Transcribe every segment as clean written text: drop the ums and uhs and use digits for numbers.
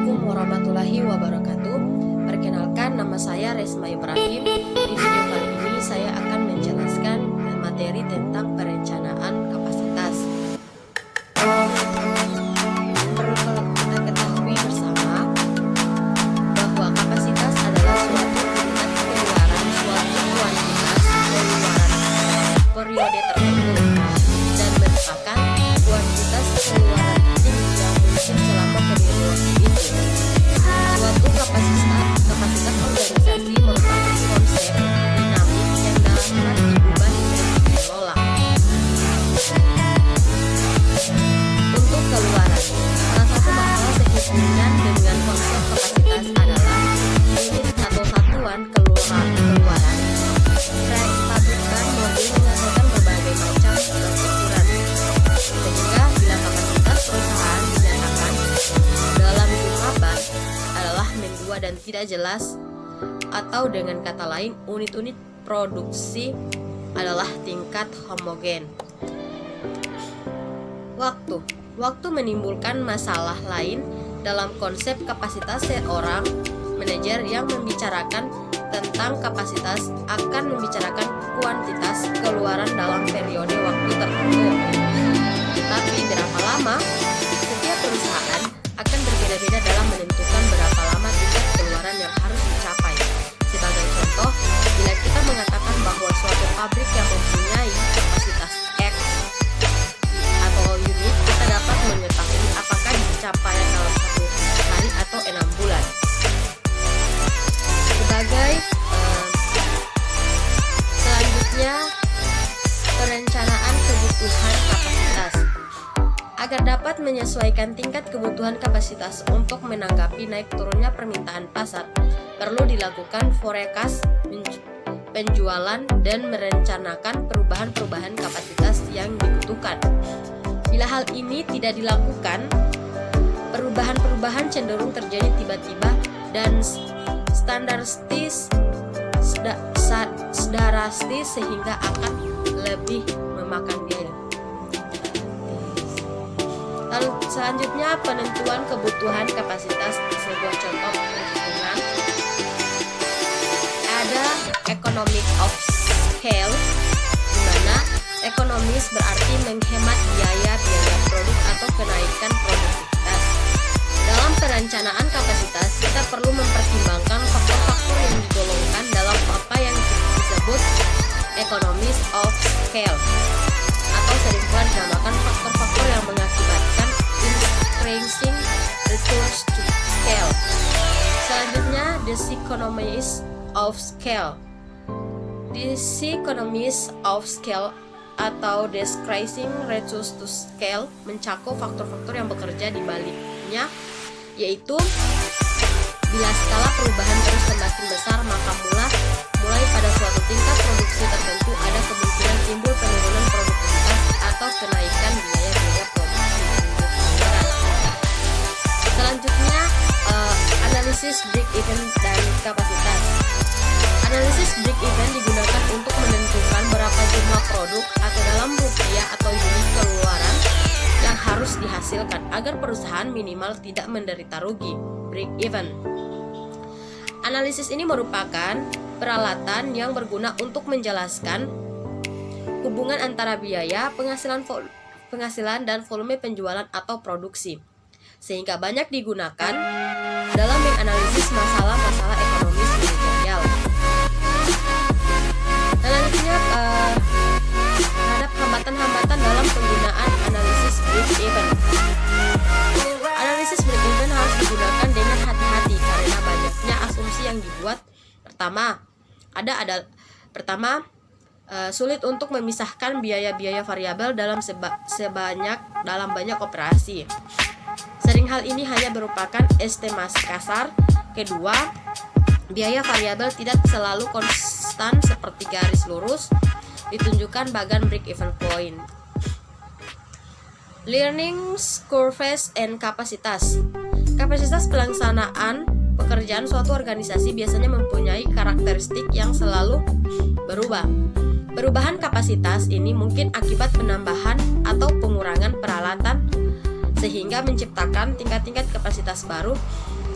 Assalamualaikum warahmatullahi wabarakatuh. Perkenalkan, nama saya Resma Ibrahim. Di video kali ini saya akan menjelaskan materi tentang perencanaan kapasitas. Perlu kita ketahui bersama bahwa kapasitas adalah suatu tingkat keluaran suatu kuantitas keluaran periode tertentu dan merupakan kuantitas keluaran yang mungkin selama periode waktu itu. Suatu kapasitas organisasi merupakan konsep dinamik yang dapat diubah dan dikelola. Untuk keluaran, salah satu masalah sehubungan dengan konsep kapasitas adalah unit atau satuan keluaran. Proyek pabrik ban mobil menghasilkan berbagai macam ukuran, sehingga bila kapasitas perusahaan dinyatakan dalam jumlah ban adalah mendua dan tidak jelas, atau dengan kata lain unit-unit produksi adalah tingkat homogen. Waktu menimbulkan masalah lain dalam konsep kapasitas. Seorang manajer yang membicarakan tentang kapasitas akan membicarakan kuantitas keluaran dalam periode waktu tertentu. Tetapi berapa lama? Setiap perusahaan akan berbeda-beda dalam menentukan berapa lama tingkat keluaran yang harus dicapai. Sebagai contoh, bila kita mengatakan bahwa suatu pabrik yang mempunyai kapasitas X atau unit, kita dapat mengetahui apakah dicapai dalam 1 hari atau 6 bulan. Selanjutnya, perencanaan kebutuhan kapasitas. Agar dapat menyesuaikan tingkat kebutuhan kapasitas untuk menanggapi naik turunnya permintaan pasar, perlu dilakukan forecast penjualan dan merencanakan perubahan-perubahan kapasitas yang dibutuhkan. Bila hal ini tidak dilakukan, perubahan-perubahan cenderung terjadi tiba-tiba dan drastis sehingga akan lebih memakan biaya. Lalu selanjutnya, penentuan kebutuhan kapasitas. Sebuah contoh perhitungan ada economic of scale, di mana ekonomis berarti menghemat biaya produk atau kenaikan produktivitas. Dalam perencanaan kapasitas, kita perlu mempertimbangkan faktor-faktor yang digolongkan dalam apa yang disebut economies of scale, atau sering pula dinamakan faktor-faktor yang mengakibatkan increasing returns to scale. Selanjutnya, diseconomies of scale. Diseconomies of scale atau decreasing returns to scale mencakup faktor-faktor yang bekerja di baliknya, yaitu bila skala perubahan terus semakin besar, maka mulai pada suatu tingkat produksi tertentu ada kemungkinan timbul penurunan produktivitas atau kenaikan biaya produksi. Selanjutnya, analisis break-even dan kapasitas. Analisis break-even digunakan untuk menentukan berapa jumlah produk atau dalam rupiah atau unit keluaran yang harus dihasilkan agar perusahaan minimal tidak menderita rugi. Break-even. Analisis ini merupakan peralatan yang berguna untuk menjelaskan hubungan antara biaya, penghasilan dan volume penjualan atau produksi, sehingga banyak digunakan dalam menganalisis masalah-masalah ekonomis manajerial. Selanjutnya, terhadap hambatan-hambatan dalam penggunaan analisis break-even. Analisis break-even harus digunakan dengan hati-hati karena banyaknya asumsi yang dibuat. Pertama, sulit untuk memisahkan biaya-biaya variabel dalam banyak operasi. Sering hal ini hanya merupakan estimasi kasar. Kedua, biaya variabel tidak selalu konstan seperti garis lurus ditunjukkan bagian break-even point. Learning curves and kapasitas. Kapasitas pelaksanaan pekerjaan suatu organisasi biasanya mempunyai karakteristik yang selalu berubah. Perubahan kapasitas ini mungkin akibat penambahan atau pengurangan peralatan sehingga menciptakan tingkat-tingkat kapasitas baru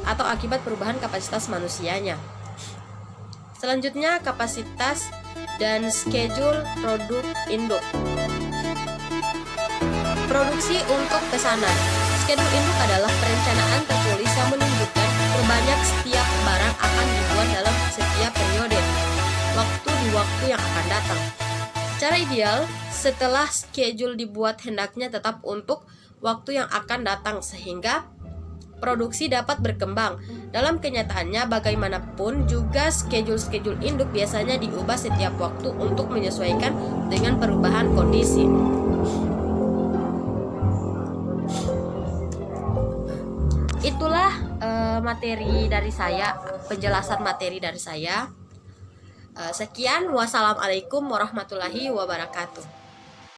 atau akibat perubahan kapasitas manusianya. Selanjutnya, kapasitas dan schedule produk induk. Produksi untuk pesanan. Schedule induk adalah perencanaan tertulis yang menunjukkan berbanyak setiap barang akan dibuat dalam setiap periode waktu di waktu yang akan datang. Secara ideal, setelah schedule dibuat hendaknya tetap untuk waktu yang akan datang sehingga produksi dapat berkembang. Dalam kenyataannya, bagaimanapun juga schedule induk biasanya diubah setiap waktu untuk menyesuaikan dengan perubahan kondisi. Itulah materi dari saya, penjelasan materi dari saya. Sekian, wassalamualaikum warahmatullahi wabarakatuh.